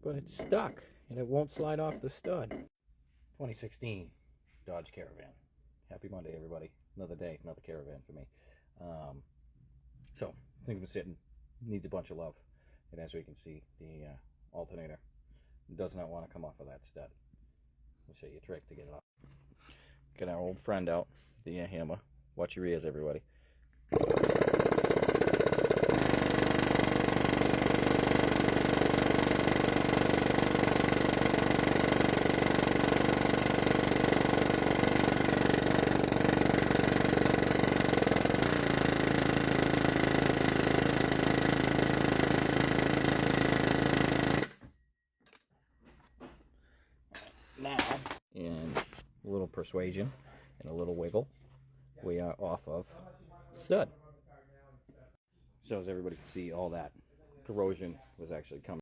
but it's stuck and it won't slide off the stud. 2016 Dodge Caravan. Happy Monday, everybody. Another day, another Caravan for me. So things been sitting, needs a bunch of love, and as we can see, the alternator does not want to come off of that stud. I'll show you a trick to get it off. Get our old friend out, the hammer. Watch your ears, everybody. Now, in a little persuasion and a little wiggle, we are off of stud. So as everybody can see, all that corrosion was actually coming